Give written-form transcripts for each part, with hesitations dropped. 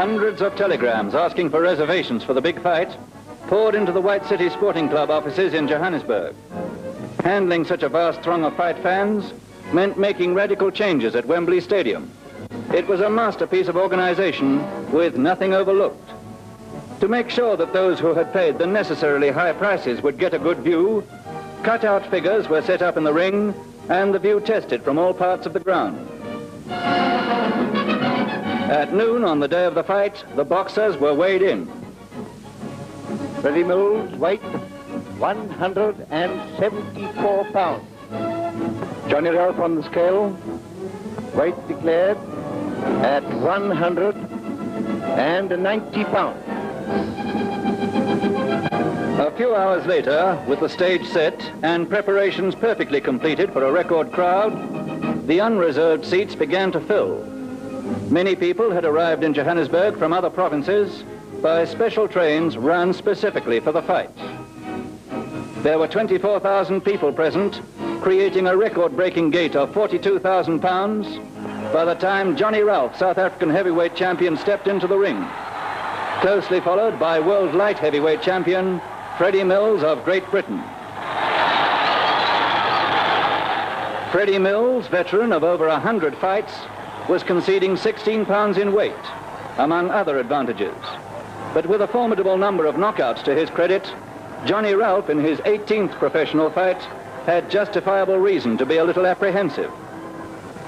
Hundreds of telegrams asking for reservations for the big fight poured into the White City Sporting Club offices in Johannesburg. Handling such a vast throng of fight fans meant making radical changes at Wembley Stadium. It was a masterpiece of organization with nothing overlooked. To make sure that those who had paid the necessarily high prices would get a good view, cutout figures were set up in the ring and the view tested from all parts of the ground. At noon on the day of the fight, the boxers were weighed in. Freddie Mills, weight 174 pounds. Johnny Ralph on the scale, weight declared at 190 pounds. A few hours later, with the stage set and preparations perfectly completed for a record crowd, the unreserved seats began to fill. Many people had arrived in Johannesburg from other provinces by special trains run specifically for the fight. There were 24,000 people present, creating a record-breaking gate of 42,000 pounds by the time Johnny Ralph, South African heavyweight champion, stepped into the ring, closely followed by world light heavyweight champion Freddie Mills of Great Britain. Freddie Mills, veteran of over 100 fights, was conceding 16 pounds in weight, among other advantages. But with a formidable number of knockouts to his credit, Johnny Ralph, in his 18th professional fight, had justifiable reason to be a little apprehensive.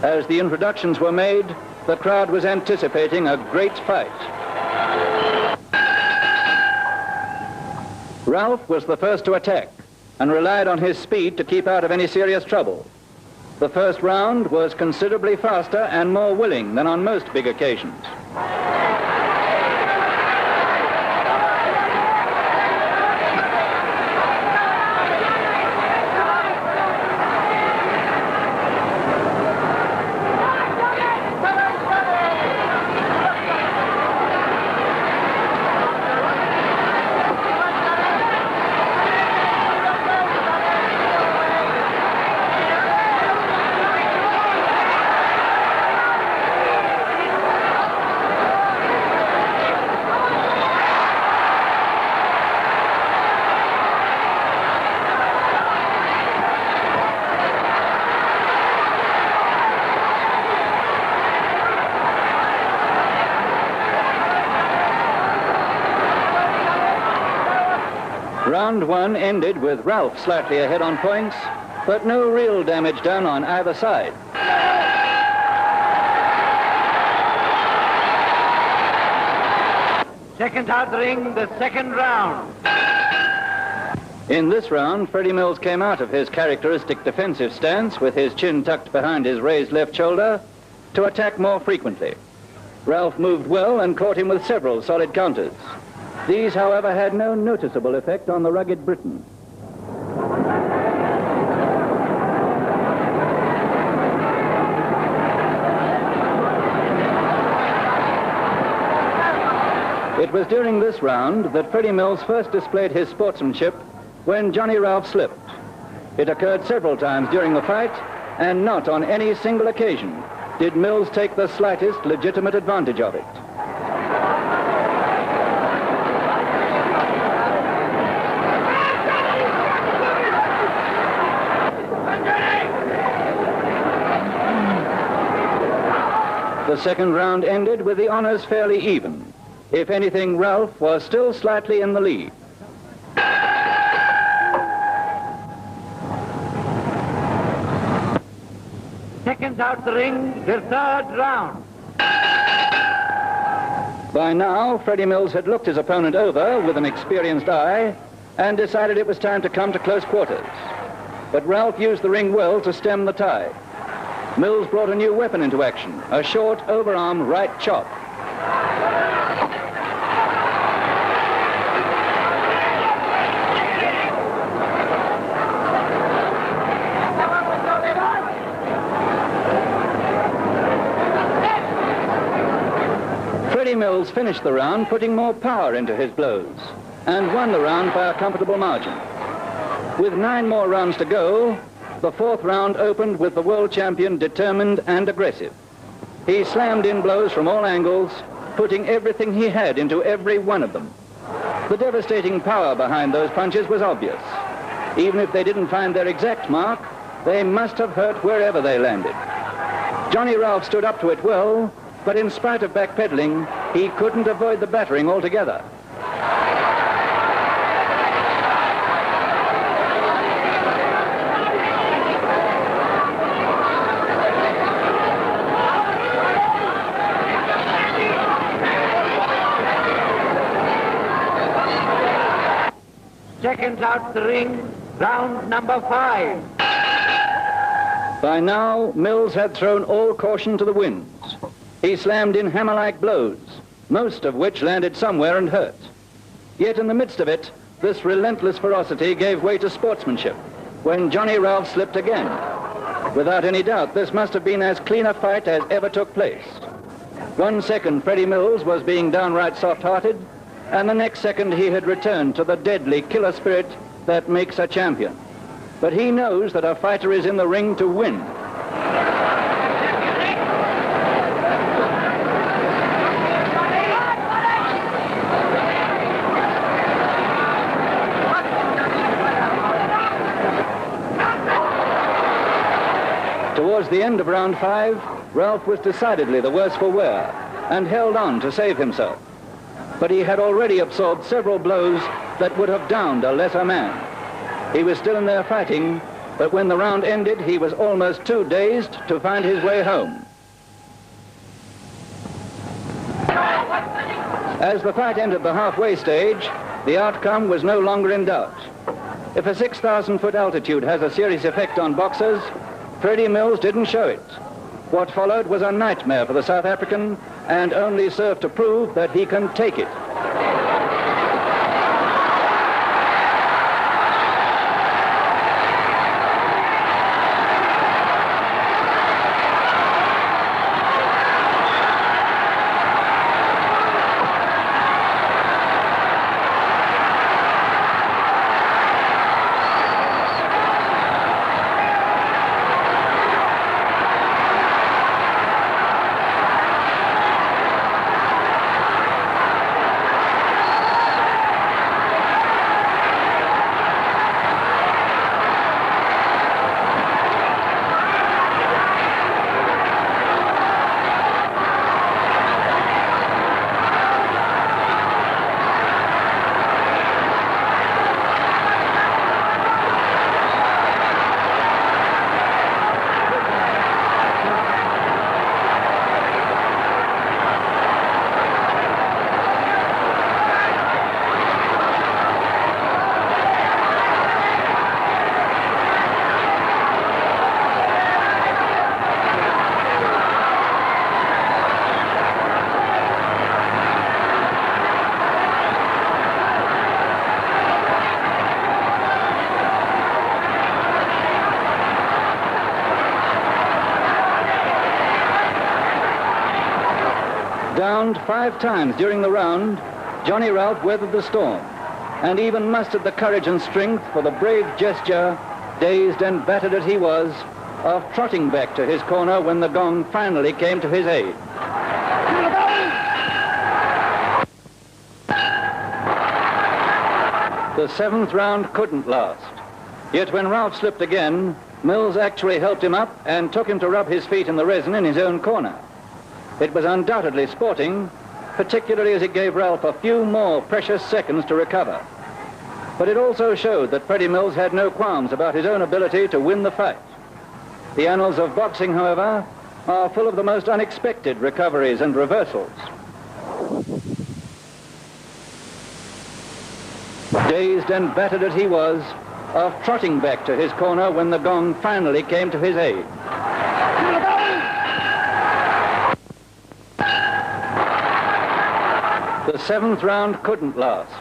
As the introductions were made, the crowd was anticipating a great fight. Ralph was the first to attack and relied on his speed to keep out of any serious trouble. The first round was considerably faster and more willing than on most big occasions. Round one ended with Ralph slightly ahead on points, but no real damage done on either side. Second out the ring, the second round. In this round, Freddie Mills came out of his characteristic defensive stance with his chin tucked behind his raised left shoulder to attack more frequently. Ralph moved well and caught him with several solid counters. These, however, had no noticeable effect on the rugged Briton. It was during this round that Freddie Mills first displayed his sportsmanship when Johnny Ralph slipped. It occurred several times during the fight, and not on any single occasion did Mills take the slightest legitimate advantage of it. The second round ended with the honors fairly even. If anything, Ralph was still slightly in the lead. Seconds out the ring, the third round. By now, Freddie Mills had looked his opponent over with an experienced eye and decided it was time to come to close quarters. But Ralph used the ring well to stem the tide. Mills brought a new weapon into action, a short overarm right chop. Freddie Mills finished the round putting more power into his blows and won the round by a comfortable margin. With 9 more rounds to go, the fourth round opened with the world champion determined and aggressive. He slammed in blows from all angles, putting everything he had into every one of them. The devastating power behind those punches was obvious. Even if they didn't find their exact mark, they must have hurt wherever they landed. Johnny Ralph stood up to it well, but in spite of backpedaling, he couldn't avoid the battering altogether. Seconds out the ring, round number 5. By now, Mills had thrown all caution to the winds. He slammed in hammer-like blows, most of which landed somewhere and hurt. Yet in the midst of it, this relentless ferocity gave way to sportsmanship when Johnny Ralph slipped again. Without any doubt, this must have been as clean a fight as ever took place. 1 second, Freddie Mills was being downright soft-hearted, and the next second he had returned to the deadly killer spirit that makes a champion. But he knows that a fighter is in the ring to win. Towards the end of round 5, Ralph was decidedly the worse for wear and held on to save himself. But he had already absorbed several blows that would have downed a lesser man. He was still in there fighting, but when the round ended, he was almost too dazed to find his way home. As the fight entered the halfway stage, the outcome was no longer in doubt. If a 6,000-foot altitude has a serious effect on boxers, Freddie Mills didn't show it. What followed was a nightmare for the South African and only served to prove that he can take it. Downed 5 times during the round, Johnny Ralph weathered the storm and even mustered the courage and strength for the brave gesture, dazed and battered as he was, of trotting back to his corner when the gong finally came to his aid. The 7th round couldn't last. Yet when Ralph slipped again, Mills actually helped him up and took him to rub his feet in the resin in his own corner. It was undoubtedly sporting, particularly as it gave Ralph a few more precious seconds to recover. But it also showed that Freddie Mills had no qualms about his own ability to win the fight. The annals of boxing, however, are full of the most unexpected recoveries and reversals. Dazed and battered as he was, of trotting back to his corner when the gong finally came to his aid. The 7th round couldn't last.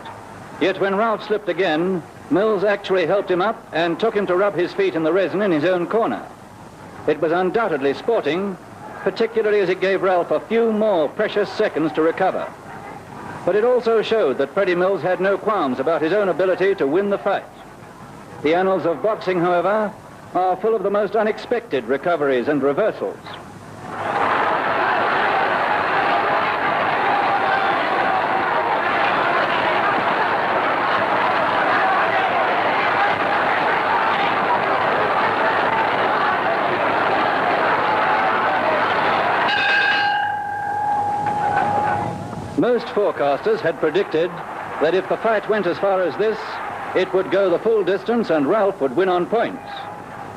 Yet when Ralph slipped again, Mills actually helped him up and took him to rub his feet in the resin in his own corner. It was undoubtedly sporting, particularly as it gave Ralph a few more precious seconds to recover. But it also showed that Freddie Mills had no qualms about his own ability to win the fight. The annals of boxing, however, are full of the most unexpected recoveries and reversals. Most forecasters had predicted that if the fight went as far as this, it would go the full distance and Ralph would win on points.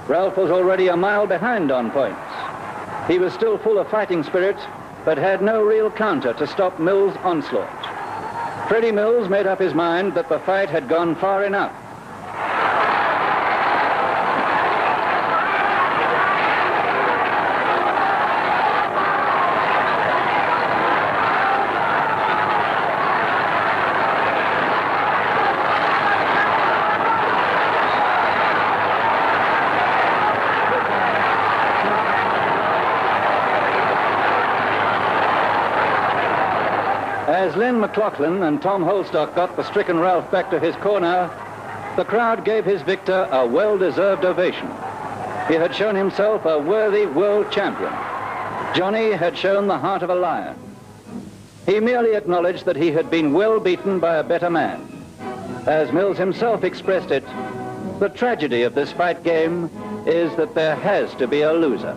Ralph was already a mile behind on points. He was still full of fighting spirit, but had no real counter to stop Mills' onslaught. Freddie Mills made up his mind that the fight had gone far enough. As Lynn McLaughlin and Tom Holstock got the stricken Ralph back to his corner, the crowd gave his victor a well-deserved ovation. He had shown himself a worthy world champion. Johnny had shown the heart of a lion. He merely acknowledged that he had been well beaten by a better man. As Mills himself expressed it, the tragedy of this fight game is that there has to be a loser.